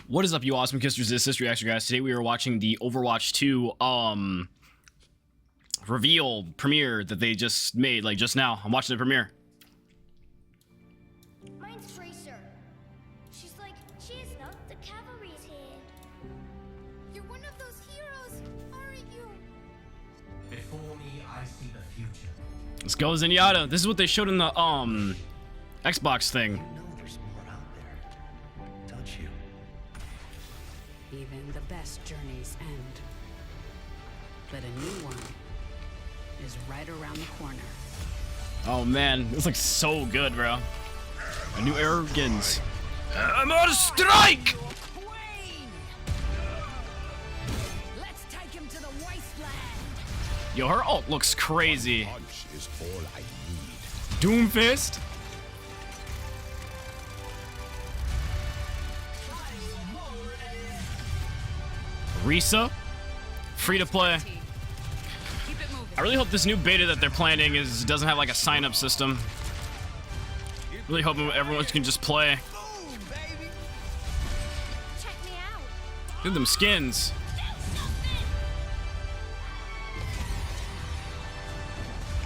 What is up, you awesome kissers? This is CistReactZ, guys. Today we are watching the Overwatch 2 reveal premiere that they just made, like just now. I'm watching the premiere. Mine's Tracer. She's like, cheers not, the cavalry's here. You're one of those heroes, aren't you? Before me, I see the future. Let's go, Zenyatta. This is what they showed in the Xbox thing. You know there's more out there, don't you? Even the best journeys end. But a new one is right around the corner. Oh man, this looks so good, bro. A new era begins. I'm on a strike! Let's take him to the wasteland. Yo, her ult looks crazy. Punch is all I need. Doomfist? Risa? Free to play. Keep it moving. I really hope this new beta that they're planning doesn't have like a sign-up system. Really hoping everyone can just play. Check me out. Look at them skins.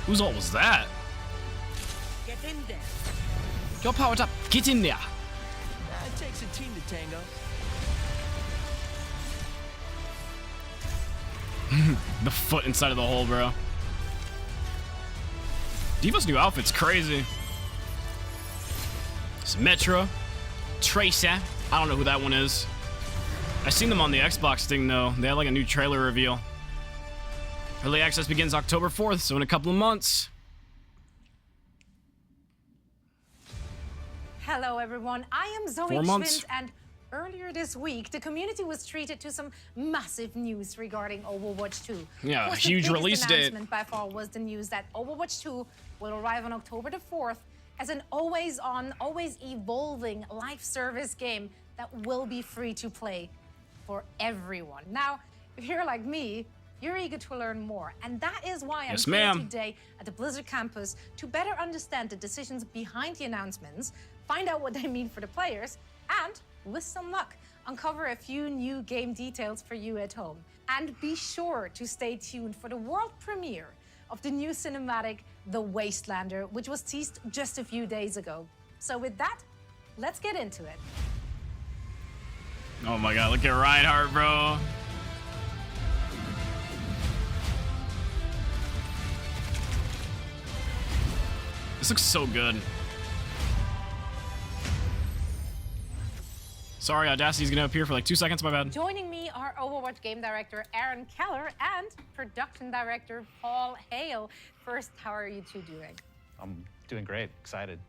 Whose ult was that? Get in there. Yo, powered up. Get in there. It takes a team to tango. The foot inside of the hole, bro. Diva's new outfit's crazy. Symmetra, Tracer. I don't know who that one is. I seen them on the Xbox thing though. They had like a new trailer reveal. Early access begins October 4th, so in a couple of months. Hello everyone, I am Zoe 4 months. Schwind, and earlier this week, the community was treated to some massive news regarding Overwatch 2. Yeah, Of course, huge the release biggest date. announcement by far was the news that Overwatch 2 will arrive on October the 4th as an always-on, always-evolving live service game that will be free to play for everyone. Now, if you're like me, you're eager to learn more, and that is why I'm Yes, here ma'am. today at the Blizzard campus to better understand the decisions behind the announcements, find out what they mean for the players, and, with some luck, uncover a few new game details for you at home. And be sure to stay tuned for the world premiere of the new cinematic, The Wastelander, which was teased just a few days ago. So with that, let's get into it. Oh my god, look at Reinhardt, bro. This looks so good. Sorry, Audacity's gonna appear for like 2 seconds, my bad. Joining me are Overwatch game director Aaron Keller and production director Paul Hale. First, how are you two doing? I'm doing great, excited.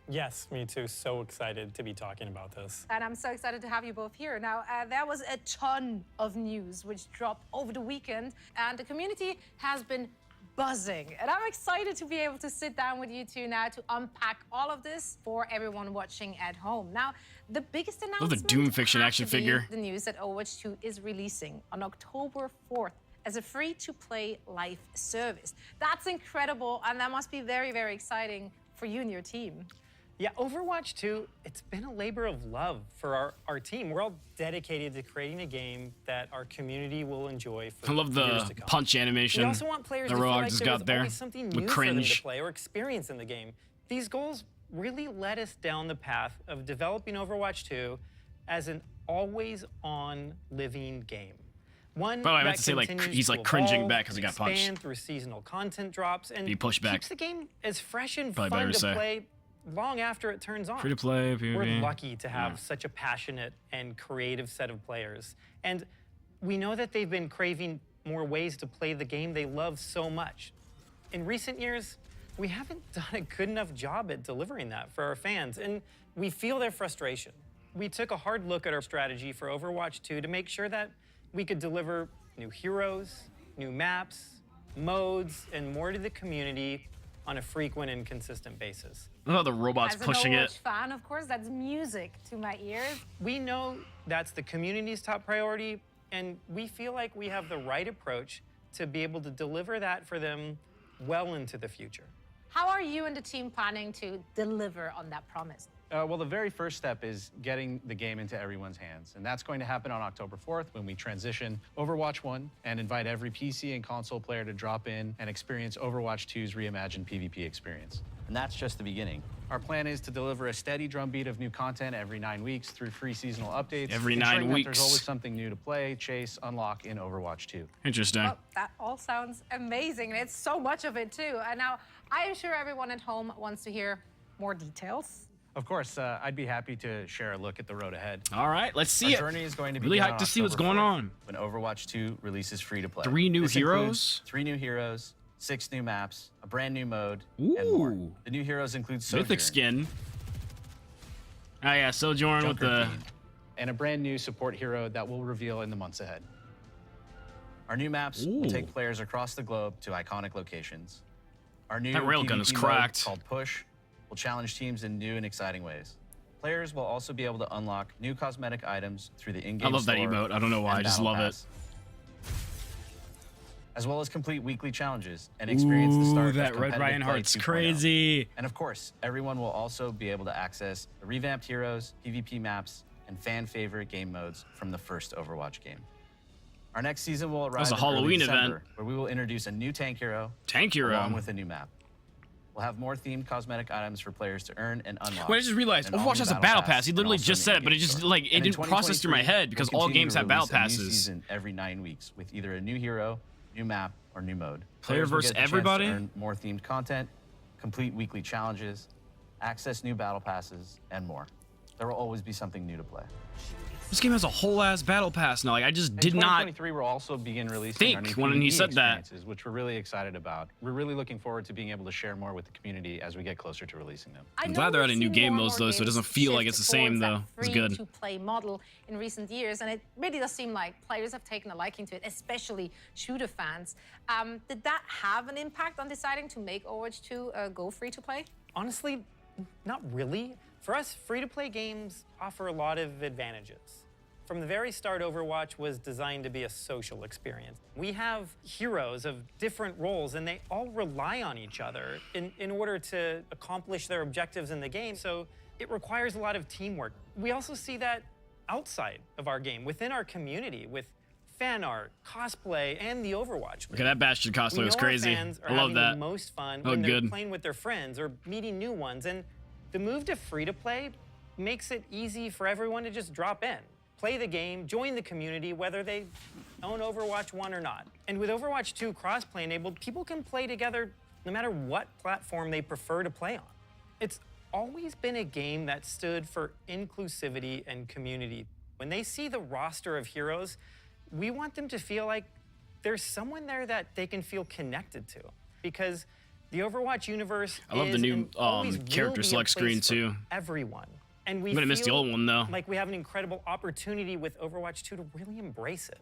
Yes, me too. So excited to be talking about this. And I'm so excited to have you both here. Now, there was a ton of news which dropped over the weekend, and the community has been buzzing. And I'm excited to be able to sit down with you two now to unpack all of this for everyone watching at home. Now, the biggest announcement Doom Fiction had action to be figure. the news that Overwatch 2 is releasing on October 4th as a free-to-play live service. That's incredible, and that must be very, very exciting for you and your team. Yeah, Overwatch 2, it's been a labor of love for our team. We're all dedicated to creating a game that our community will enjoy for I love years the to come. punch We animation also want players that to feel Rogue like just there got was there always something with new for them to cringe. play or experience in the game. These goals really led us down the path of developing Overwatch 2 as an always-on living game. One By the way, I that meant to say, like, continues he's, to like, cringing evolve back 'cause he got and punched. expand through seasonal content drops and He pushed back. keeps the game as fresh and Probably better fun to to say. play long after it turns on. Free to play, We're PvP. lucky to have Yeah. such a passionate and creative set of players. And we know that they've been craving more ways to play the game they love so much. In recent years, we haven't done a good enough job at delivering that for our fans, and we feel their frustration. We took a hard look at our strategy for Overwatch 2 to make sure that we could deliver new heroes, new maps, modes, and more to the community on a frequent and consistent basis. I love the robots As an pushing Overwatch it. fan, of course, that's music to my ears. We know that's the community's top priority, and we feel like we have the right approach to be able to deliver that for them well into the future. How are you and the team planning to deliver on that promise? Well, the very first step is getting the game into everyone's hands. And that's going to happen on October 4th when we transition Overwatch 1 and invite every PC and console player to drop in and experience Overwatch 2's reimagined PvP experience. And that's just the beginning. Our plan is to deliver a steady drumbeat of new content every 9 weeks through free seasonal updates. Every 9 ensuring that weeks. There's always something new to play, chase, unlock in Overwatch 2. Interesting. Well, that all sounds amazing, and it's so much of it too. And now, I am sure everyone at home wants to hear more details. Of course, I'd be happy to share a look at the road ahead. All right, let's see Our it. journey is going to be Really hyped to see what's going on. when Overwatch 2 releases free to play. 3 new This heroes? includes 3 new heroes, 6 new maps, a brand new mode, Ooh. and more. The new heroes include Sojourn, Mythic skin. Oh yeah, Sojourn with Junker the... Fiend. And a brand new support hero that we'll reveal in the months ahead. Our new maps Ooh. will take players across the globe to iconic locations. Our new That railgun is PvP mode cracked. called Push will challenge teams in new and exciting ways. Players will also be able to unlock new cosmetic items through the in-game I love that store emote. I don't know why, and I just Battle love it. Pass, as well as complete weekly challenges and experience the start Ooh, of that Red competitive Reinhardt's play 2.0. crazy. And of course, everyone will also be able to access the revamped heroes, PvP maps, and fan favorite game modes from the first Overwatch game. Our next season will arrive was a in early Halloween December, event. where we will introduce a new tank hero, Tank hero. along with a new map. We'll have more themed cosmetic items for players to earn and unlock. Wait, I just realized and an Overwatch all-new has a battle pass. He and literally also just an said it, but it in-game just store. like it And in didn't process through my 2023, head because we'll all continue games to have battle release a new passes. season every 9 weeks with either a new hero, new map, or new mode. Player Players will versus get the chance to everybody? earn more themed content, complete weekly challenges, access new battle passes, and more. There will always be something new to play. This game has a whole ass battle pass now. Like I just did In not. 2023, we'll also begin releasing think our new when he PvP said that. experiences, which we're really excited about. We're really looking forward to being able to share more with the community as we get closer to releasing them. I I'm know glad they're we've adding new seen game more and modes, more though, so it games doesn't feel like shift it's the same, towards that though. It's good. free-to-play model in recent years, and it really does seem like players have taken a liking to it, especially shooter fans. Did that have an impact on deciding to make Overwatch 2 go free-to-play? Honestly, not really. For us, free-to-play games offer a lot of advantages. From the very start, Overwatch was designed to be a social experience. We have heroes of different roles, and they all rely on each other in order to accomplish their objectives in the game, so it requires a lot of teamwork. We also see that outside of our game, within our community, with fan art, cosplay, and the Overwatch League. Okay, that Bastion cosplay We was know our crazy. fans are I love having that. the most fun Oh, when they're good. playing with their friends or meeting new ones. And the move to free-to-play makes it easy for everyone to just drop in, play the game, join the community, whether they own Overwatch 1 or not. And with Overwatch 2 crossplay enabled, people can play together no matter what platform they prefer to play on. It's always been a game that stood for inclusivity and community. When they see the roster of heroes, we want them to feel like there's someone there that they can feel connected to. Because the Overwatch universe I love the is new, and always will character be a select screen, place for too. everyone. And we I'm gonna miss the feel old one, though. like we have an incredible opportunity with Overwatch 2 to really embrace it.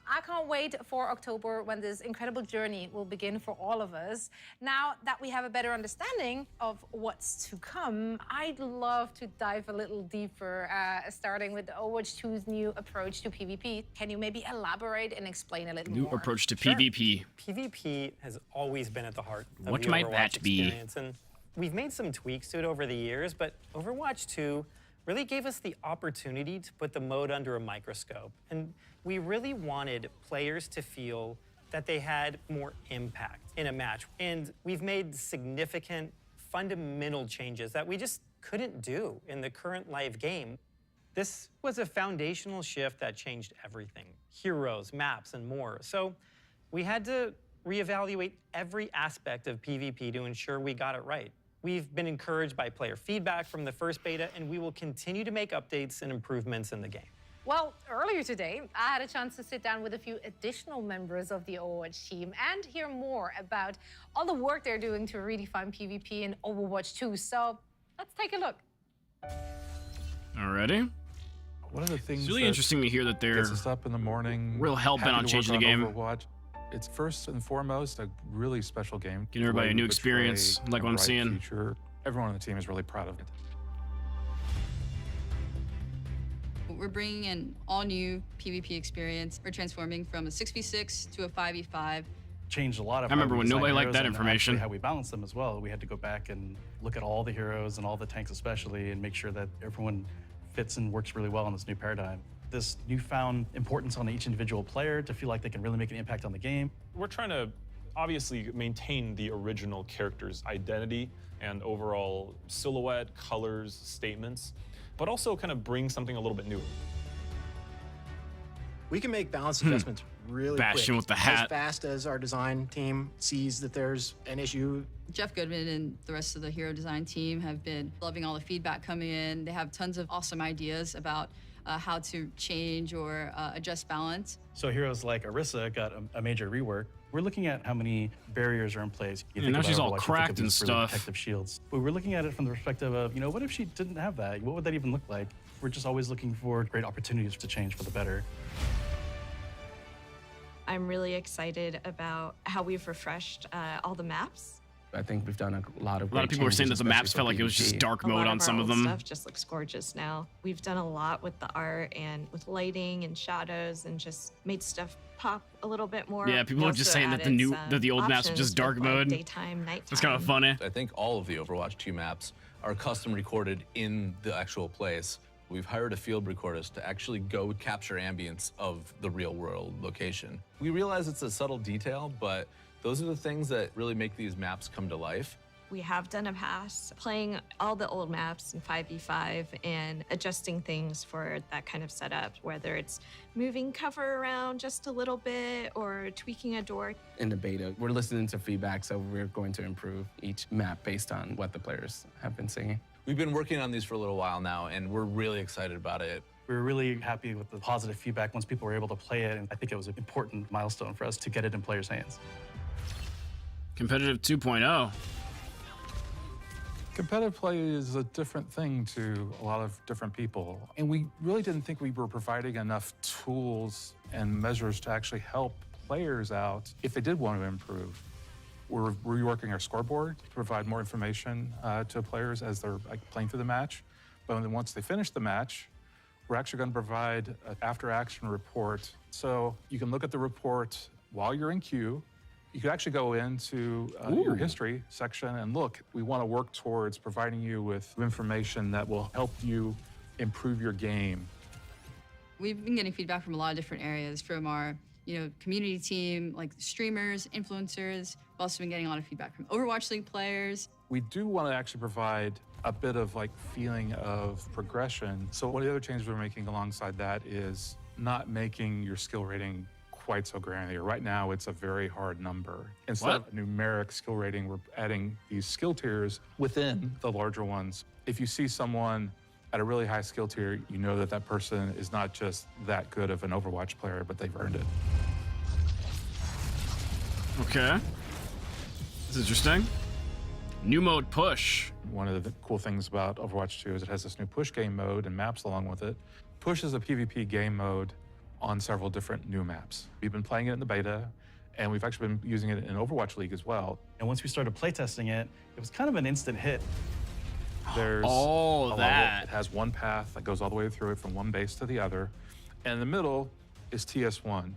I can't wait for October when this incredible journey will begin for all of us. Now that we have a better understanding of what's to come, I'd love to dive a little deeper, starting with Overwatch 2's new approach to PvP. Can you maybe elaborate and explain a little New more? approach to Sure. PvP. PvP has always been at the heart of What the might Overwatch that be? experience, and we've made some tweaks to it over the years, but Overwatch 2 really gave us the opportunity to put the mode under a microscope, and we really wanted players to feel that they had more impact in a match, and we've made significant fundamental changes that we just couldn't do in the current live game. This was a foundational shift that changed everything, heroes, maps, and more. So we had to reevaluate every aspect of PvP to ensure we got it right. We've been encouraged by player feedback from the first beta, and we will continue to make updates and improvements in the game. Well, earlier today, I had a chance to sit down with a few additional members of the Overwatch team and hear more about all the work they're doing to redefine PvP in Overwatch 2. So let's take a look. Alrighty. One of the things It's really that interesting to hear that they're gets us up in the morning, real hell-bent happy on to changing work the game. Overwatch. It's first and foremost a really special game. Giving everybody a new Way to experience, portray like a what I'm bright seeing. future. Everyone on the team is really proud of it. We're bringing an all-new PvP experience. We're transforming from a 6v6 to a 5v5. changed a lot of I remember how we when design nobody liked heroes that and information. actually how we balance them as well. We had to go back and look at all the heroes and all the tanks especially and make sure that everyone fits and works really well in this new paradigm. This newfound importance on each individual player to feel like they can really make an impact on the game. We're trying to obviously maintain the original character's identity and overall silhouette, colors, statements, but also kind of bring something a little bit new. We can make balance adjustments really Bastion quick, with the hat. as fast as our design team sees that there's an issue. Jeff Goodman and the rest of the hero design team have been loving all the feedback coming in. They have tons of awesome ideas about how to change or adjust balance. So heroes like Orisa got a major rework. We're looking at how many barriers are in place. You Yeah, think now about she's all Overwatch, you think cracked of and these really stuff. protective shields. But we're looking at it from the perspective of, you know, what if she didn't have that? What would that even look like? We're just always looking for great opportunities to change for the better. I'm really excited about how we've refreshed all the maps. I think we've done a lot of A lot of people were saying that the maps felt like it was just dark mode on some of them. Stuff just looks gorgeous now. We've done a lot with the art and with lighting and shadows and just made stuff pop a little bit more. Yeah, people We are just also saying that added the old maps are options just dark with, like, mode. Daytime, nighttime. It's kind of funny. I think all of the Overwatch 2 maps are custom recorded in the actual place. We've hired a field recordist to actually go capture ambience of the real world location. We realize it's a subtle detail, but those are the things that really make these maps come to life. We have done a pass playing all the old maps in 5v5 and adjusting things for that kind of setup, whether it's moving cover around just a little bit or tweaking a door. In the beta, we're listening to feedback, so we're going to improve each map based on what the players have been saying. We've been working on these for a little while now, and we're really excited about it. We were really happy with the positive feedback once people were able to play it, and I think it was an important milestone for us to get it in players' hands. Competitive 2.0. Competitive play is a different thing to a lot of different people. And we really didn't think we were providing enough tools and measures to actually help players out if they did want to improve. We're reworking our scoreboard to provide more information to players as they're playing through the match. But then once they finish the match, we're actually going to provide an after-action report. So you can look at the report while you're in queue. You could actually go into your history section and look. We want to work towards providing you with information that will help you improve your game. We've been getting feedback from a lot of different areas, from our community team, like streamers, influencers. We've also been getting a lot of feedback from Overwatch League players. We do want to actually provide a bit of feeling of progression. So one of the other changes we're making alongside that is not making your skill rating quite so granular. Right now, it's a very hard number. Instead of a numeric skill rating, we're adding these skill tiers within the larger ones. If you see someone at a really high skill tier, you know that that person is not just that good of an Overwatch player, but they've earned it. Okay. This is interesting. New mode push. One of the cool things about Overwatch 2 is it has this new push game mode and maps along with it. Push is a PvP game mode on several different new maps. We've been playing it in the beta, and we've actually been using it in Overwatch League as well. And once we started playtesting it, it was kind of an instant hit. There's Oh, a that. level. It has one path that goes all the way through it from one base to the other. And in the middle is TS1.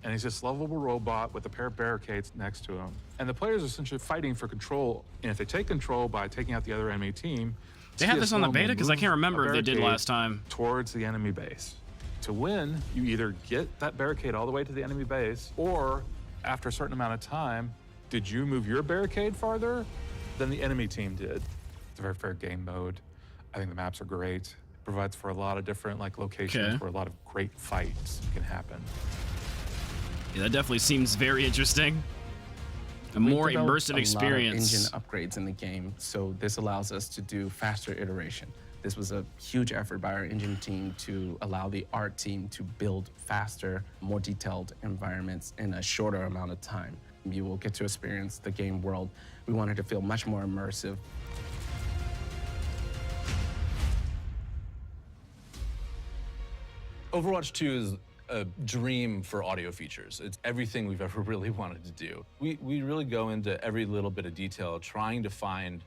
And he's this lovable robot with a pair of barricades next to him. And the players are essentially fighting for control. And if they take control by taking out the other enemy team, They have this on the TS1 beta? will 'Cause I move can't remember a if they did barricade last time. towards the enemy base. To win, you either get that barricade all the way to the enemy base, or after a certain amount of time, did you move your barricade farther than the enemy team did? It's a very fair game mode. I think the maps are great. It provides for a lot of different locations Okay. where a lot of great fights can happen. Yeah, that definitely seems very interesting. A more We've developed immersive experience. A lot of engine upgrades in the game, so this allows us to do faster iteration. This was a huge effort by our engine team to allow the art team to build faster, more detailed environments in a shorter amount of time. You will get to experience the game world. We wanted to feel much more immersive. Overwatch 2 is a dream for audio features. It's everything we've ever really wanted to do. We really go into every little bit of detail, trying to find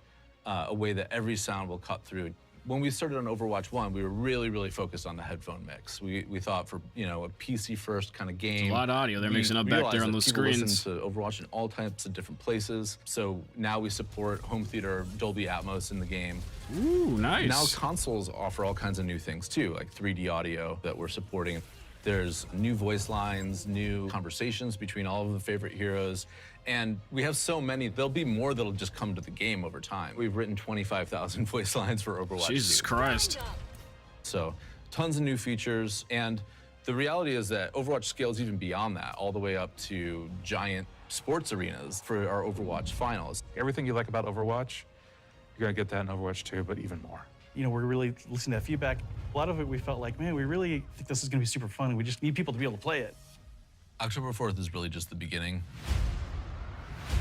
a way that every sound will cut through. When we started on Overwatch 1, we were really focused on the headphone mix. We thought for, a PC-first kind of game. There's a lot of audio they're mixing up back there on those screens. Listen to Overwatch in all types of different places. So now we support home theater, Dolby Atmos in the game. Ooh, nice. Now consoles offer all kinds of new things too, like 3D audio that we're supporting. There's new voice lines, new conversations between all of the favorite heroes. And we have so many, there'll be more that'll just come to the game over time. We've written 25,000 voice lines for Overwatch 2. Jesus Christ. So tons of new features. And the reality is that Overwatch scales even beyond that, all the way up to giant sports arenas for our Overwatch finals. Everything you like about Overwatch, you're gonna get that in Overwatch 2, but even more. We're really listening to that feedback. A lot of it we felt like, man, we really think this is gonna be super fun. We just need people to be able to play it. October 4th is really just the beginning.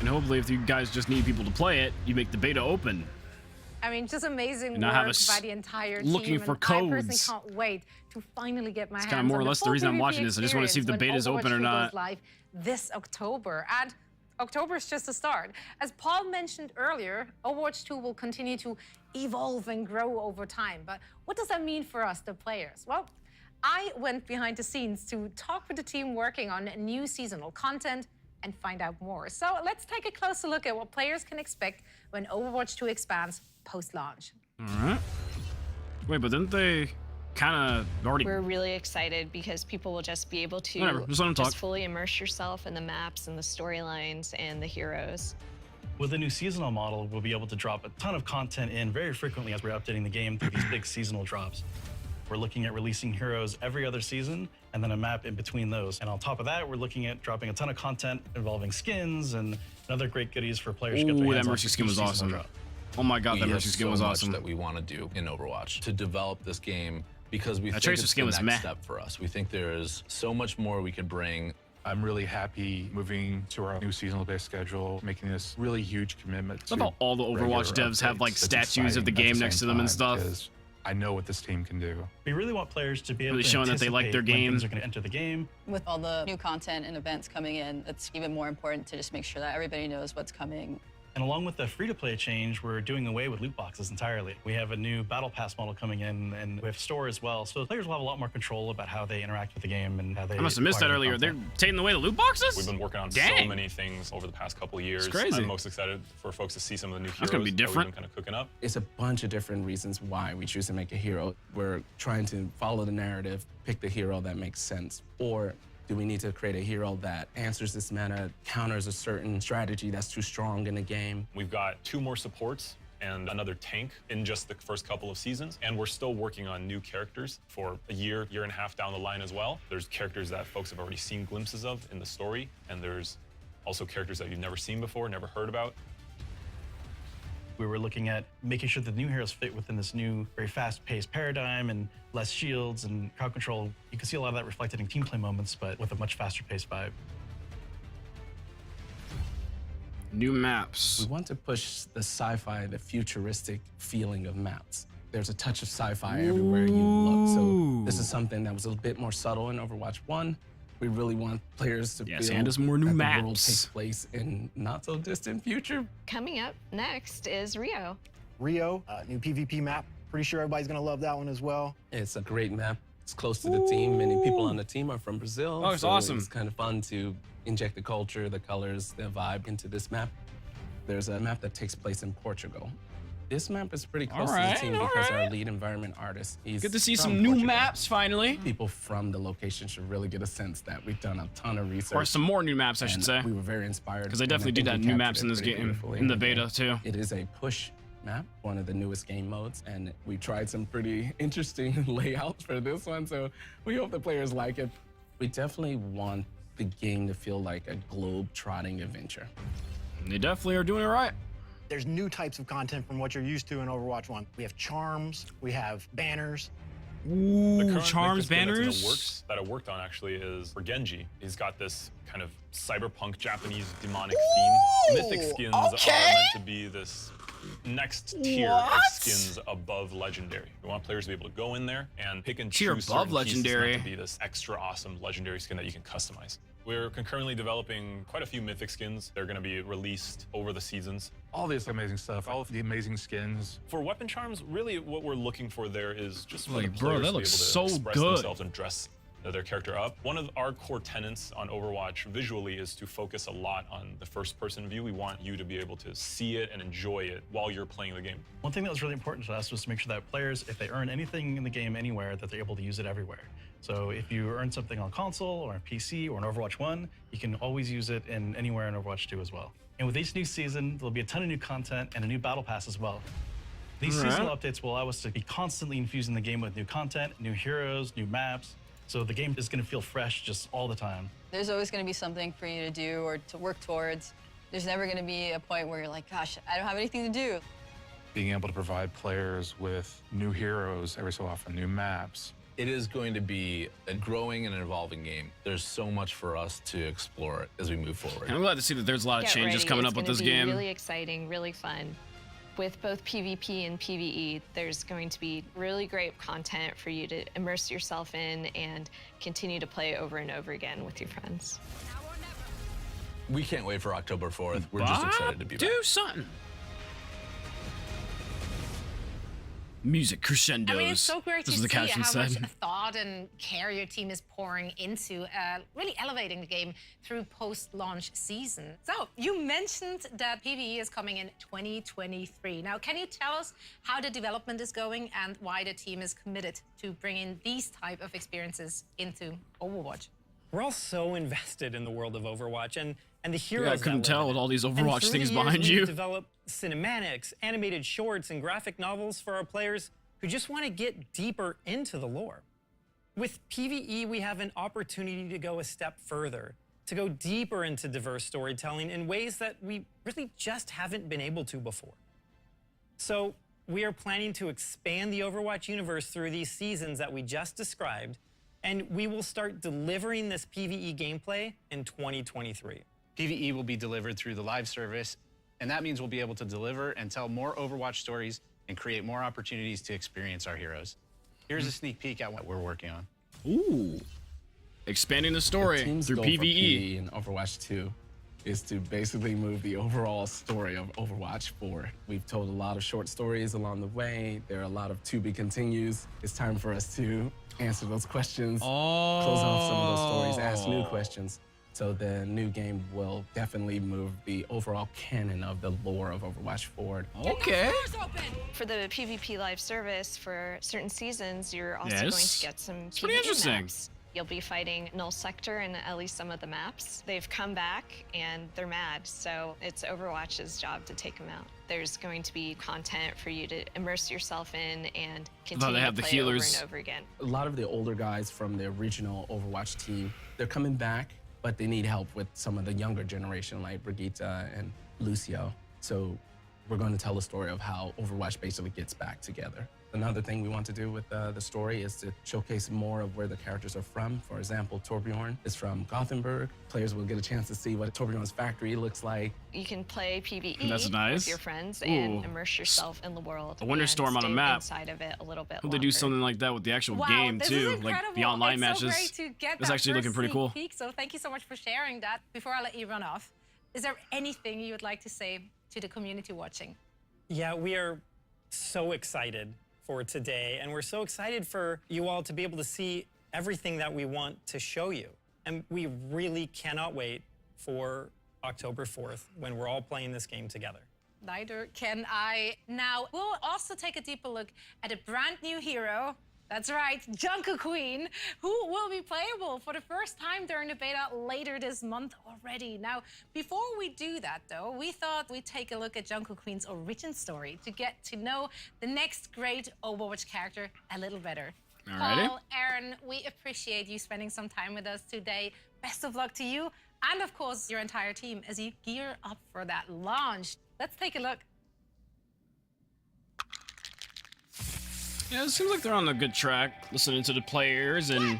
And hopefully if you guys just need people to play it, you make the beta open. I mean, just amazing And work I have by the entire team. looking for and I personally codes. can't wait to finally get my hands It's kind of more or on less the full reason I'm PvP watching this. I just want to see if the experience beta's when open or Overwatch 2 not. goes live this October. And October is just the start. As Paul mentioned earlier, Overwatch 2 will continue to evolve and grow over time. But what does that mean for us, the players? Well, I went behind the scenes to talk with the team working on new seasonal content and find out more. So let's take a closer look at what players can expect when Overwatch 2 expands post-launch. All right. Wait, but didn't they kind of already... We're really excited because people will just be able to Whatever, just let 'em talk. fully immerse yourself in the maps and the storylines and the heroes. With the new seasonal model, we'll be able to drop a ton of content in very frequently as we're updating the game through these big seasonal drops. We're looking at releasing heroes every other season and then a map in between those. And on top of that, we're looking at dropping a ton of content involving skins and other great goodies for players to get their Ooh, hands that on Mercy for skin each was seasonal awesome. drop. Oh my god, that We have Mercy skin so was much awesome. that we want to do in Overwatch to develop this game because we That think Tracer it's skin the was next meh. step for us. We think there is so much more we can bring. I'm really happy moving to our new seasonal-based schedule, making this really huge commitment I love how all the Overwatch regular devs have, like, updates. It's statues of the exciting at game next same to them and time stuff. because I know what this team can do. We really want players to be able Really to showing that they like their anticipate when game. things are going to enter the game. With all the new content and events coming in, it's even more important to just make sure that everybody knows what's coming. And along with the free-to-play change, we're doing away with loot boxes entirely. We have a new battle pass model coming in, and we have store as well. So the players will have a lot more control about how they interact with the game and how they. I must have missed that acquire earlier. content. They're taking away the loot boxes? We've been working on Dang. so many things over the past couple of years. It's crazy. I'm most excited for folks to see some of the new heroes That's gonna be that different. we've been kind of cooking up. It's a bunch of different reasons why we choose to make a hero. We're trying to follow the narrative, pick the hero that makes sense, or do we need to create a hero that answers this meta, counters a certain strategy that's too strong in the game? We've got 2 more supports and another tank in just the first couple of seasons. And we're still working on new characters for a year and a half down the line as well. There's characters that folks have already seen glimpses of in the story. And there's also characters that you've never seen before, never heard about. We were looking at making sure the new heroes fit within this new, very fast-paced paradigm and less shields and crowd control. You can see a lot of that reflected in team play moments, but with a much faster-paced vibe. New maps. We want to push the sci-fi, the futuristic feeling of maps. There's a touch of sci-fi everywhere you look. So this is something that was a bit more subtle in Overwatch 1. We really want players to Yes, feel and us more new that the maps. world takes place in not so distant future. Coming up next is Rio. Rio, new PvP map. Pretty sure everybody's gonna love that one as well. It's a great map. It's close to the team. Many people on the team are from Brazil. Oh, it's so awesome. It's kind of fun to inject the culture, the colors, the vibe into this map. There's a map that takes place in Portugal. This map is pretty close to the team because our lead environment artist, he's Good to see from some new Portugal. maps finally. People from the location should really get a sense that we've done a ton of research. Or some more new maps, I should and say. We were very inspired. Because they and I definitely do think that we new captured maps in it this pretty game, beautifully in the the beta game. too. It is a push map, one of the newest game modes, and we tried some pretty interesting layouts for this one, so we hope the players like it. We definitely want the game to feel like a globe-trotting adventure. They definitely are doing it right. There's new types of content from what you're used to in Overwatch 1. We have charms, we have banners. Ooh, The current charms, Victor skin that's in banners. the works that I worked on actually is for Genji. He's got this kind of cyberpunk Japanese demonic theme. Mythic skins are meant to be this next tier of skins above legendary. We want players to be able to go in there and pick and Tier choose above certain pieces legendary. meant to be this extra awesome legendary skin that you can customize. We're concurrently developing quite a few mythic skins. They're going to be released over the seasons. All this amazing stuff, all of the amazing skins. For weapon charms, really what we're looking for there is just for Like, the bro, players that to be able looks to so express good. themselves and dress their character up. One of our core tenets on Overwatch visually is to focus a lot on the first-person view. We want you to be able to see it and enjoy it while you're playing the game. One thing that was really important to us was to make sure that players, if they earn anything in the game anywhere, that they're able to use it everywhere. So if you earn something on console or on PC or on Overwatch 1, you can always use it in anywhere in Overwatch 2 as well. And with each new season, there'll be a ton of new content and a new battle pass as well. These seasonal updates will allow us to be constantly infusing the game with new content, new heroes, new maps. So the game is going to feel fresh just all the time. There's always going to be something for you to do or to work towards. There's never going to be a point where you're like, gosh, I don't have anything to do. Being able to provide players with new heroes every so often, new maps. It is going to be a growing and an evolving game. There's so much for us to explore as we move forward. And I'm glad to see that there's a lot of Get changes ready. coming It's up with gonna this be game. Really exciting, really fun. With both PvP and PvE, there's going to be really great content for you to immerse yourself in and continue to play over and over again with your friends. We can't wait for October 4th. We're just excited to be back. Do something. Music crescendos. I mean, it's so great to This is see the caption how said. much thought and care your team is pouring into really elevating the game through post-launch season. So, you mentioned that PvE is coming in 2023. Now, can you tell us how the development is going and why the team is committed to bringing these type of experiences into Overwatch? We're all so invested in the world of Overwatch and the heroes. Yeah, I couldn't that live tell in with it. all these And Overwatch through things the years, behind we've you. developed cinematics, animated shorts, and graphic novels for our players who just want to get deeper into the lore. With PvE, we have an opportunity to go a step further, to go deeper into diverse storytelling in ways that we really just haven't been able to before. So we are planning to expand the Overwatch universe through these seasons that we just described, and we will start delivering this PvE gameplay in 2023. PvE will be delivered through the live service, and that means we'll be able to deliver and tell more Overwatch stories and create more opportunities to experience our heroes. Here's a sneak peek at what we're working on. Ooh. Expanding the story The team's through goal for PvE. in Overwatch 2 is to basically move the overall story of Overwatch forward. We've told a lot of short stories along the way. There are a lot of to be continues. It's time for us to answer those questions, close off some of those stories, ask new questions. So the new game will definitely move the overall canon of the lore of Overwatch forward. Okay. For the PvP live service, for certain seasons, you're also Yes. going to get some It's pretty PvE interesting. maps. You'll be fighting Null Sector in at least some of the maps. They've come back and they're mad, so it's Overwatch's job to take them out. There's going to be content for you to immerse yourself in and continue they have to the play over healers. and over again. A lot of the older guys from the original Overwatch team, they're coming back, but they need help with some of the younger generation like Brigitte and Lucio. So we're going to tell the story of how Overwatch basically gets back together. Another thing we want to do with the story is to showcase more of where the characters are from. For example, Torbjorn is from Gothenburg. Players will get a chance to see what Torbjorn's factory looks like. You can play PvE That's nice. with your friends and Ooh. immerse yourself in the world. A Winter and Storm on a stay map. Inside of it a little bit Hope they do longer. something like that with the actual Wow, game this too, is like incredible. the online It's matches. so great to get It's that actually looking first pretty cool. sneak peek, so thank you so much for sharing that. Before I let you run off, is there anything you would like to say to the community watching? Yeah, we are so excited for today, and we're so excited for you all to be able to see everything that we want to show you. And we really cannot wait for October 4th when we're all playing this game together. Neither can I. Now, we'll also take a deeper look at a brand new hero. That's right, Jungle Queen, who will be playable for the first time during the beta later this month already. Now, before we do that, though, we thought we'd take a look at Jungle Queen's origin story to get to know the next great Overwatch character a little better. Alrighty. Paul, Aaron, we appreciate you spending some time with us today. Best of luck to you and, of course, your entire team as you gear up for that launch. Let's take a look. Yeah, it seems like they're on a good track, listening to the players and.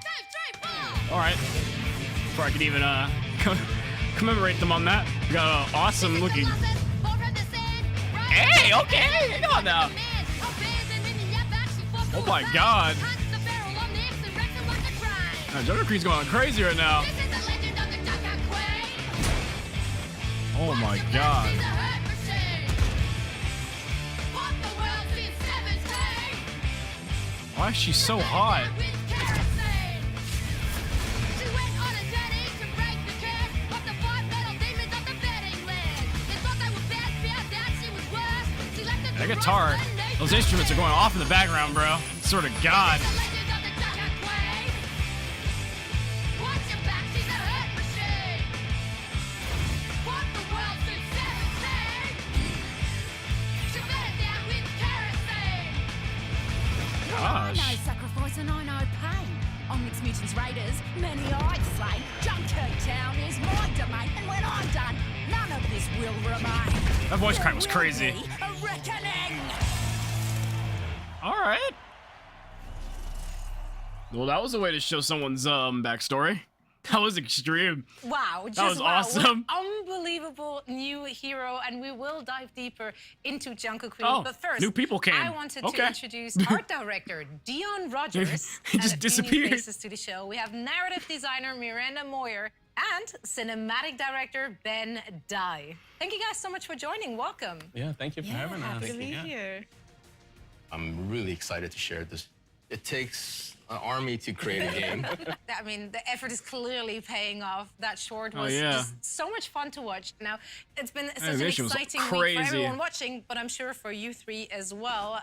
All right. Before I could even commemorate them on that, we got an awesome looking. Hey! Okay, hang on now. Oh my God. Junker Queen's going crazy right now. Oh my God. Why is she so hot? That guitar, those instruments are going off in the background, bro. Sort of God. Gosh. I know sacrifice and I know pain. On Mixed Mutants Raiders, many I'd slay. Junkertown is my domain, and when I'm done, none of this will remain. That voice crack was There crazy. will be a reckoning. All right. Well, that was a way to show someone's backstory. That was extreme. Wow, just That was wow. awesome. What an unbelievable new hero, and we will dive deeper into Junker Queen. Oh, but first, new people came. I wanted Okay. to introduce art director Dion Rogers. He just and a few new disappeared. faces to the show. We have narrative designer Miranda Moyer and cinematic director Ben Dye. Thank you guys so much for joining. Welcome. Yeah, thank you for having us. Happy to be here. I'm really excited to share this. It takes an army to create a game. I mean, the effort is clearly paying off. That short Oh, was yeah. just so much fun to watch. Now, it's been such an Animation was exciting week crazy. for everyone watching, but I'm sure for you three as well.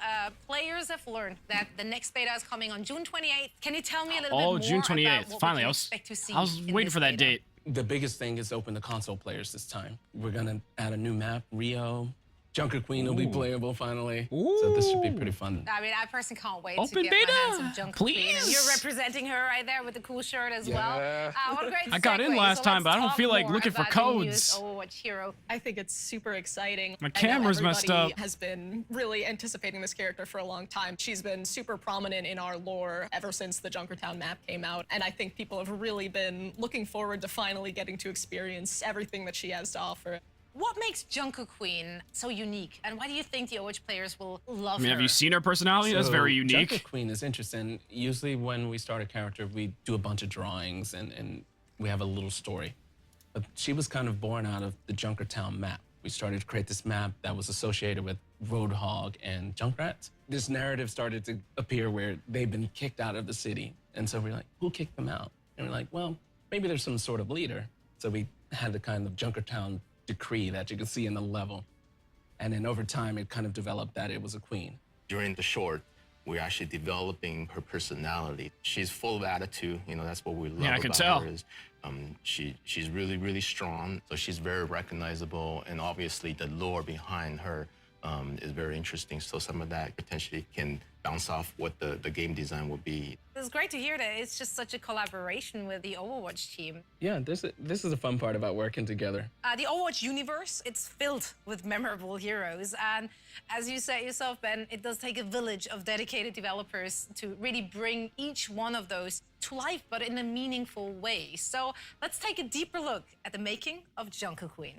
Players have learned that the next beta is coming on June 28th. Can you tell me a little bit more June about 28th. what Finally, we I can was expect to see in waiting this for that beta? date. The biggest thing is open to console players this time. We're gonna add a new map, Rio. Junker Queen will be playable finally. So this should be pretty fun. I mean, I personally can't wait Open to get beta, my hands on Junker Queen. And please. you're representing her right there with the cool shirt as well. What a great I got in segue. last So time, let's but I don't talk feel like more looking for about the newest codes. Overwatch hero. I think it's super exciting. My I know camera's messed everybody up. has been really anticipating this character for a long time. She's been super prominent in our lore ever since the Junkertown map came out, and I think people have really been looking forward to finally getting to experience everything that she has to offer. What makes Junker Queen so unique, and why do you think the Overwatch players will love I mean, her? have you seen her personality? That's very unique. Junker Queen is interesting. Usually when we start a character, we do a bunch of drawings and we have a little story. But she was kind of born out of the Junkertown map. We started to create this map that was associated with Roadhog and Junkrat. This narrative started to appear where they've been kicked out of the city. And so we're like, who kicked them out? And we're like, well, maybe there's some sort of leader. So we had the kind of Junkertown decree that you can see in the level. And then over time, it kind of developed that it was a queen. During the short, we're actually developing her personality. She's full of attitude. You know, that's what we love Yeah, I can about tell. her is she's really, really strong. So she's very recognizable. And obviously the lore behind her is very interesting. So some of that potentially can bounce off what the game design will be. It's great to hear that it's just such a collaboration with the Overwatch team. Yeah, this is the fun part about working together. The Overwatch universe, it's filled with memorable heroes. And as you said yourself, Ben, it does take a village of dedicated developers to really bring each one of those to life, but in a meaningful way. So let's take a deeper look at the making of Junker Queen.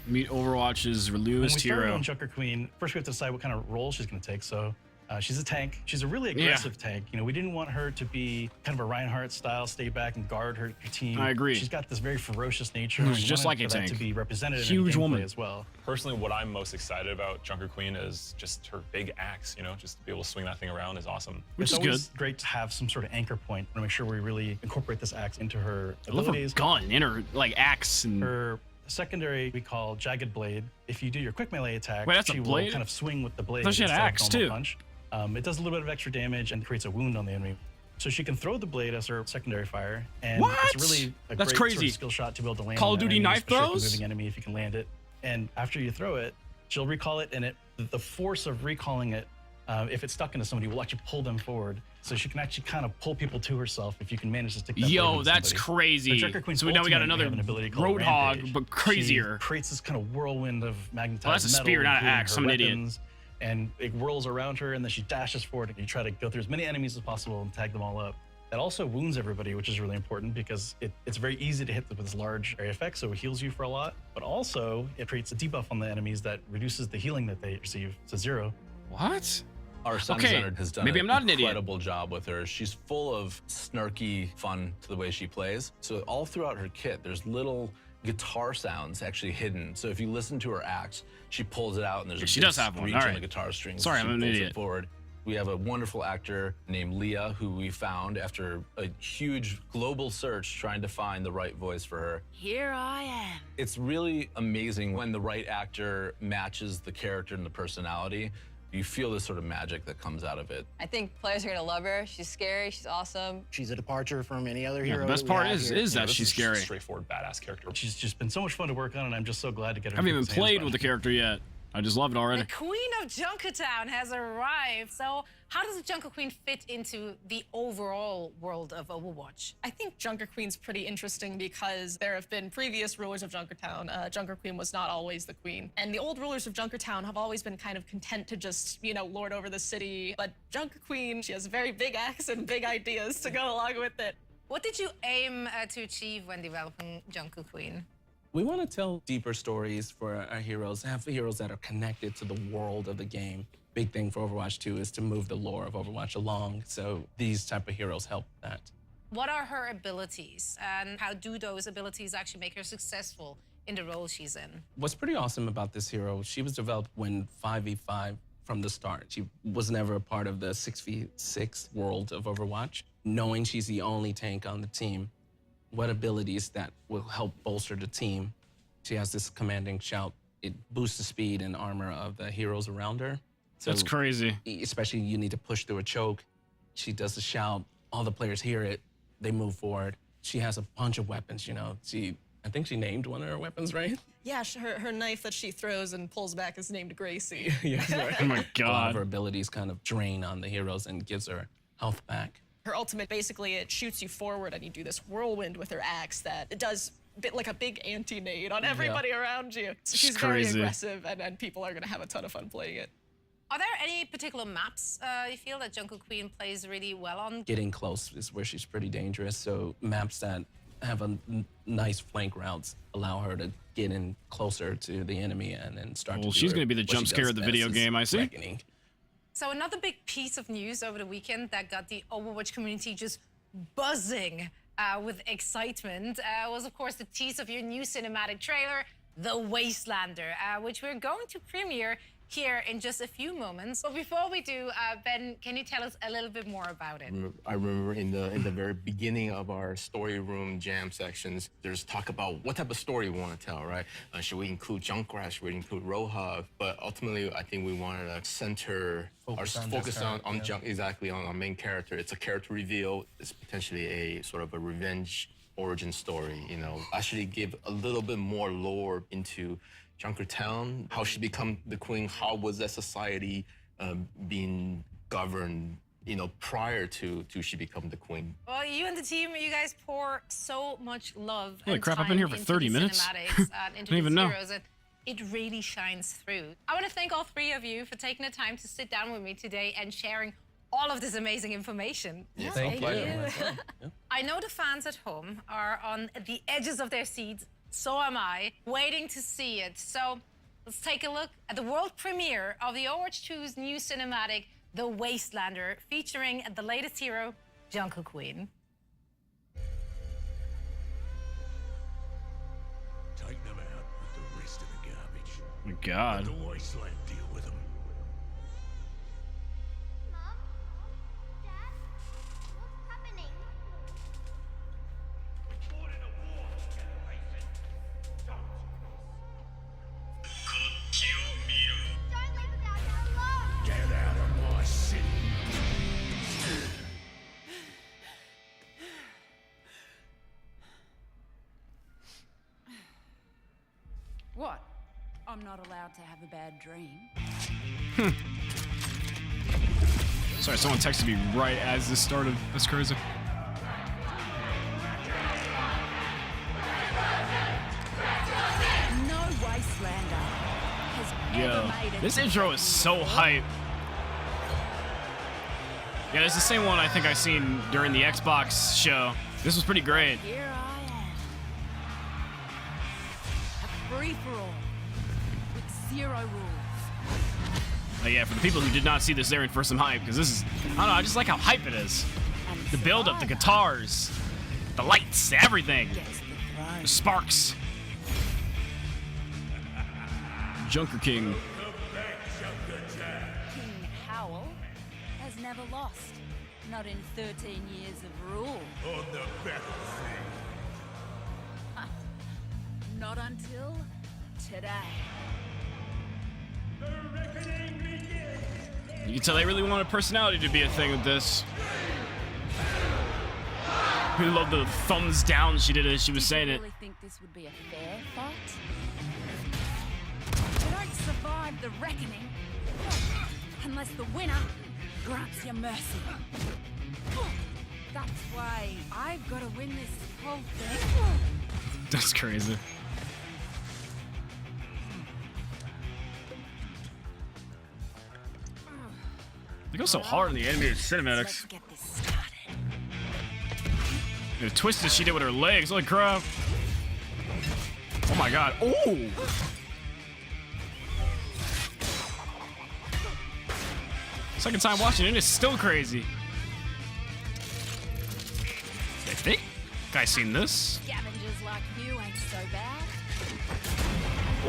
Meet Overwatch's When we newest started hero. on Junker Queen, first we have to decide what kind of role she's going to take. So she's a tank. She's a really aggressive tank. You know, we didn't want her to be kind of a Reinhardt style, stay back and guard her team. I agree. She's got this very ferocious nature. Who's and we just wanted like a for that tank. to be represented Huge in gameplay woman. as well. Personally, what I'm most excited about Junker Queen is just her big axe, you know, just to be able to swing that thing around is awesome. It's always great to have some sort of anchor point to make sure we really incorporate this axe into her I love her abilities. gun and her like axe and Her secondary we call Jagged Blade. If you do your quick melee attack, Wait, that's a she blade? will kind of swing with the blade. thought she had instead of axe, normal too. Punch. It does a little bit of extra damage and creates a wound on the enemy. So she can throw the blade as her secondary fire, and What? it's really a That's great sort crazy. of skill shot to be able to land. Call on of that Duty enemy, knife especially if throws? it's a moving enemy if you can land it. And after you throw it, she'll recall it, and the force of recalling it, if it's stuck into somebody, will actually pull them forward. So she can actually kind of pull people to herself if you can manage to stick that blade Yo, into that's somebody. crazy. The Junker Queen's So now we got ultimate, another have an ability called Roadhog, Rampage. but crazier. She creates this kind of whirlwind of magnetized Oh, that's a metal, spear, not an including axe. her I'm an idiot. weapons, and it whirls around her, and then she dashes forward, and you try to go through as many enemies as possible and tag them all up. That also wounds everybody, which is really important because it's very easy to hit with this large area effect, so it heals you for a lot. But also, it creates a debuff on the enemies that reduces the healing that they receive to 0. What? Our Sun Okay, Center has done maybe I'm not an an idiot. incredible job with her. She's full of snarky fun to the way she plays. So all throughout her kit, there's little guitar sounds actually hidden. So if you listen to her axe, she pulls it out and there's a She big does have one. screech All on right. the guitar strings. Sorry, She I'm an pulls it idiot. forward. We have a wonderful actor named Leah who we found after a huge global search trying to find the right voice for her. Here I am. It's really amazing when the right actor matches the character and the personality. You feel this sort of magic that comes out of it. I think players are gonna love her. She's scary, she's awesome. She's a departure from any other Yeah, hero. the best that we part have is here. that This she's is just a scary. straightforward badass character. She's just been so much fun to work on, and I'm just so glad to get her. I haven't even into people's played hands with the finally. character yet. I just love it already. The Queen of Junkertown has arrived. So how does the Junker Queen fit into the overall world of Overwatch? I think Junker Queen's pretty interesting because there have been previous rulers of Junkertown. Junker Queen was not always the queen. And the old rulers of Junkertown have always been kind of content to just, lord over the city. But Junker Queen, she has a very big axe and big ideas to go along with it. What did you aim to achieve when developing Junker Queen? We want to tell deeper stories for our heroes, have heroes that are connected to the world of the game. Big thing for Overwatch 2 is to move the lore of Overwatch along, so these type of heroes help that. What are her abilities, and how do those abilities actually make her successful in the role she's in? What's pretty awesome about this hero, she was developed when 5v5 from the start. She was never a part of the 6v6 world of Overwatch. Knowing she's the only tank on the team, what abilities that will help bolster the team. She has this commanding shout. It boosts the speed and armor of the heroes around her. So That's crazy. Especially you need to push through a choke. She does the shout. All the players hear it. They move forward. She has a bunch of weapons, I think she named one of her weapons, right? Yeah, her knife that she throws and pulls back is named Gracie. Yes, right. Oh my A lot God. of her abilities kind of drain on the heroes and gives her health back. Her ultimate, basically, it shoots you forward and you do this whirlwind with her axe that it does like a big anti-nade on everybody around you. So she's very crazy. aggressive and people are gonna have a ton of fun playing it. Are there any particular maps you feel that Junker Queen plays really well on? Getting close is where she's pretty dangerous. So maps that have nice flank routes allow her to get in closer to the enemy and then start Well, to do she's her- going to be the what she jump scare does of the best video is game, I see. reckoning. So another big piece of news over the weekend that got the Overwatch community just buzzing with excitement was, of course, the tease of your new cinematic trailer, The Wastelander, which we're going to premiere here in just a few moments. But before we do, Ben, can you tell us a little bit more about it? I remember in the very beginning of our story room jam sections, there's talk about what type of story we want to tell, right? Should we include Junkrat? Should we include Roja? But ultimately, I think we wanted to center focus on our main character. It's a character reveal. It's potentially a sort of a revenge origin story. Actually give a little bit more lore into Junkertown, how she become the queen, how was that society being governed, prior to she become the queen. Well, you and the team, you guys pour so much love Holy and crap, time I've been here for into 30 the minutes. cinematics and into Didn't even these know. heroes, and it really shines through. I want to thank all three of you for taking the time to sit down with me today and sharing all of this amazing information. Yeah, Thank you. I know the fans at home are on the edges of their seats. So am I, waiting to see it. So let's take a look at the world premiere of the Overwatch 2's new cinematic, The Wastelander, featuring the latest hero, Junker Queen. Take them out with the rest of the garbage. Oh my God. Let the wasteland deal with them. Mom? Dad? What's happening? Don't leave us out here alone! Get out of my city. What? I'm not allowed to have a bad dream? Sorry, someone texted me right as this started. That's crazy. No Wastelander has ever Yo, made it. this intro is so hype. Yeah, it's the same one I think I seen during the Xbox show. This was pretty great. Here I am. A free-for-all with 0 rules. But yeah, for the people who did not see this, they're in for some hype, because this is, I don't know, I just like how hype it is. The build-up, the guitars, the lights, everything. The sparks. Junker King. King Howell has never lost. Not in 13 years of rule. On the battlefield. Not until today. You can tell they really wanted personality to be a thing with this. We love the thumbs down she did as she was saying it. Really think this would be a fair fight? You don't survive the reckoning unless the winner grants you mercy. That's why I've got to win this whole thing. That's crazy. They go so hard in the animated cinematics. Let's get this started. The twists she did with her legs, holy crap. Oh my god. Oh! Second time watching it, it's still crazy. 50? Guys seen this? Scavengers like you ain't so bad.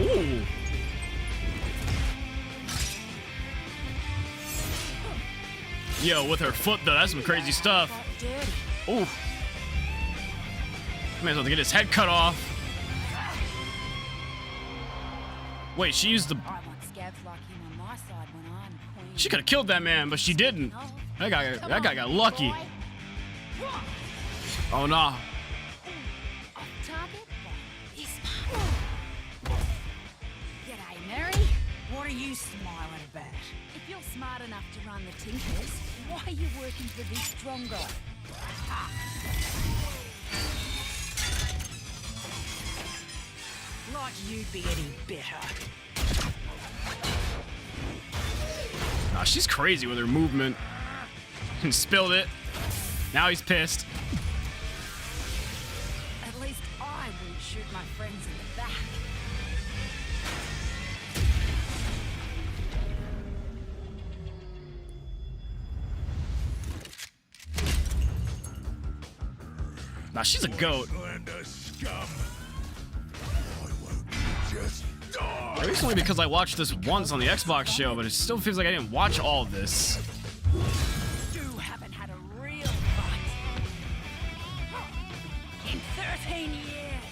Ooh. Yo, with her foot though, that's some crazy stuff. Ooh. May as well get his head cut off. Wait, she used the... I want scabs like him on my side when I'm queen. She could have killed that man, but she didn't. That guy got lucky. Oh no. Off target? This one. G'day, Mary. What are you smiling about? If you're smart enough to run the Tinkers, why are you working for this strong guy? Like you'd be any better. Ah, she's crazy with her movement. And spilled it. Now he's pissed. At least I wouldn't shoot my friends in the back. Nah, she's a goat. Maybe it's only because I watched this once on the Xbox show, but it still feels like I didn't watch all of this. You haven't had a real fight. In 13 years,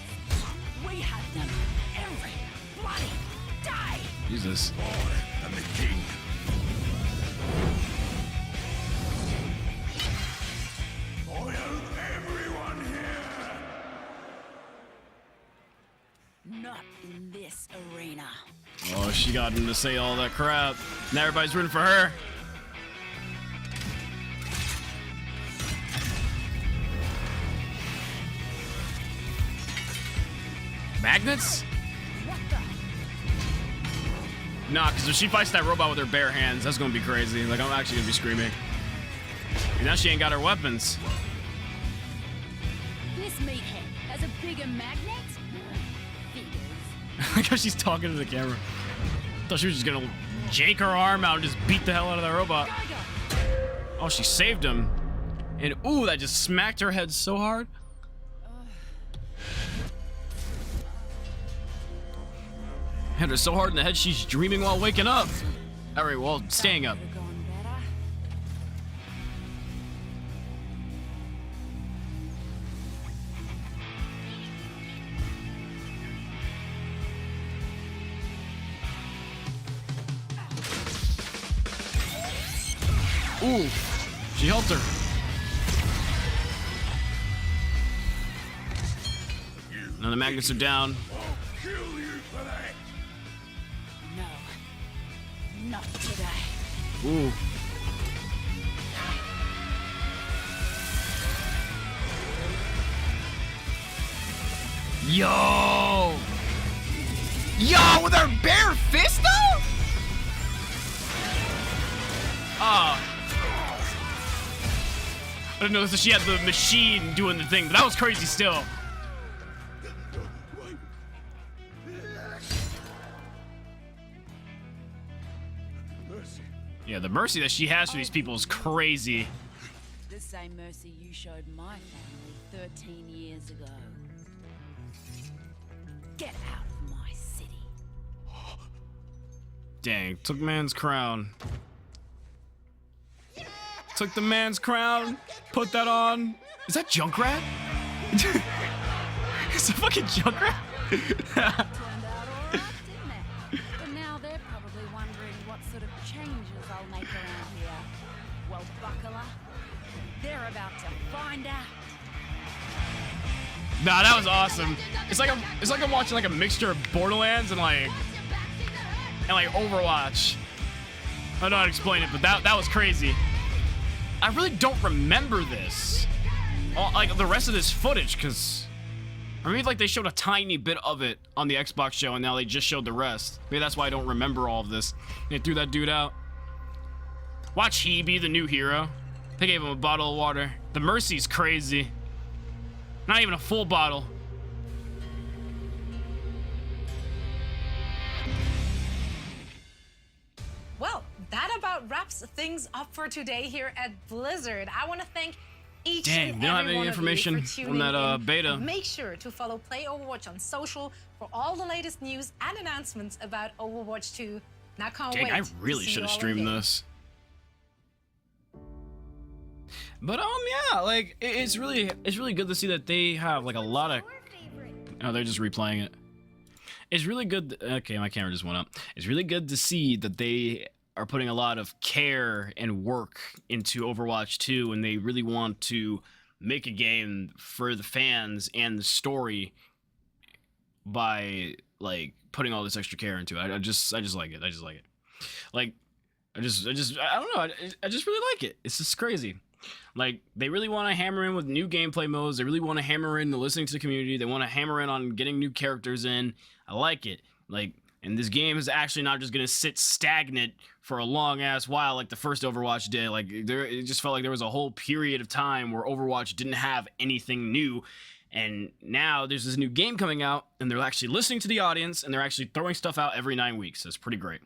we have them every bloody day. Jesus. I'm the king. I own everyone here. Not in this arena. Oh, she got him to say all that crap. Now everybody's rooting for her. Magnets? Nah, because if she fights that robot with her bare hands, that's gonna be crazy. Like, I'm actually gonna be screaming. And now she ain't got her weapons. This meathead has a bigger magnet? Figures. Like how she's talking to the camera. Thought she was just gonna yank her arm out and just beat the hell out of that robot. Oh, she saved him. And ooh, that just smacked her head so hard. Hit her so hard in the head she's dreaming while waking up. Alright, well, staying up. Ooh, she helped her. Now the magnets are down. No. Not today. Ooh. Yo! Yo, with her bare fist though? I didn't notice that she had the machine doing the thing, but that was crazy still. Yeah, the mercy that she has for these people is crazy. The same mercy you showed my family 13 years ago. Get out of my city. Dang, took man's crown. Took the man's crown, put that on. Is that Junkrat? Is that fucking Junkrat? But now they're probably wondering what sort of changes I'll make around here. Well, buckler, they're about to find out. Nah, that was awesome. It's like I'm watching like a mixture of Borderlands and like Overwatch. I don't know how to explain it, but that was crazy. I really don't remember this, like the rest of this footage, because or maybe like they showed a tiny bit of it on the Xbox show and now they just showed the rest. Maybe that's why I don't remember all of this. They threw that dude out. Watch he be the new hero. They gave him a bottle of water. The Mercy's crazy. Not even a full bottle. Well, that about wraps things up for today here at Blizzard. I want to thank each and Dang, they don't have every any one information of you for on tuning that in. beta. And make sure to follow Play Overwatch on social for all the latest news and announcements about Overwatch 2. Now can't Dang, wait. I to really see should you have all in streamed game. this. But yeah, like it's really good to see that they have like a lot of. Oh, they're just replaying it. It's really good. Okay, my camera just went up. It's really good to see that they are putting a lot of care and work into Overwatch 2, and they really want to make a game for the fans and the story by like putting all this extra care into it. I just like it. I just like it. Like I don't know. I just really like it. It's just crazy. Like, they really want to hammer in with new gameplay modes. They really want to hammer in the listening to the community. They want to hammer in on getting new characters in. I like it. Like, and this game is actually not just going to sit stagnant for a long-ass while like the first Overwatch did. Like, it just felt like there was a whole period of time where Overwatch didn't have anything new. And now there's this new game coming out, and they're actually listening to the audience, and they're actually throwing stuff out every 9 weeks. So it's pretty great.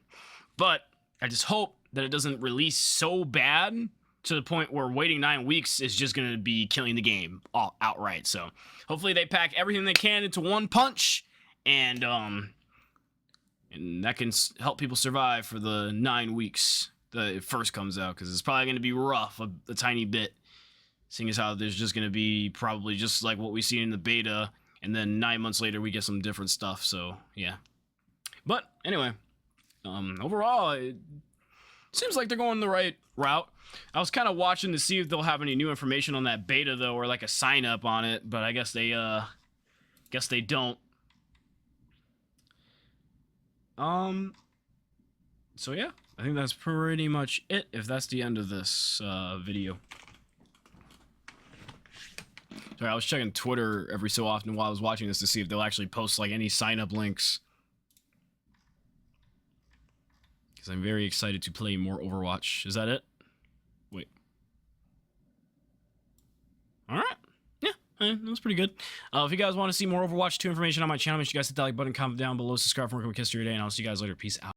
But I just hope that it doesn't release so bad to the point where waiting 9 weeks is just going to be killing the game outright. So hopefully they pack everything they can into one punch, and that can help people survive for the 9 weeks that it first comes out, because it's probably going to be rough a tiny bit, seeing as how there's just going to be probably just like what we see in the beta, and then 9 months later we get some different stuff. So yeah, but anyway, overall it seems like they're going the right route. I was kind of watching to see if they'll have any new information on that beta though, or like a sign up on it, but I guess they don't. So yeah, I think that's pretty much it, if that's the end of this video. Sorry, I was checking Twitter every so often while I was watching this to see if they'll actually post like any sign up links, because I'm very excited to play more Overwatch. Is that it? Wait. Alright. Yeah, that was pretty good. If you guys want to see more Overwatch 2 information on my channel, make sure you guys hit that like button, comment down below, subscribe for more quick history today, and I'll see you guys later. Peace out.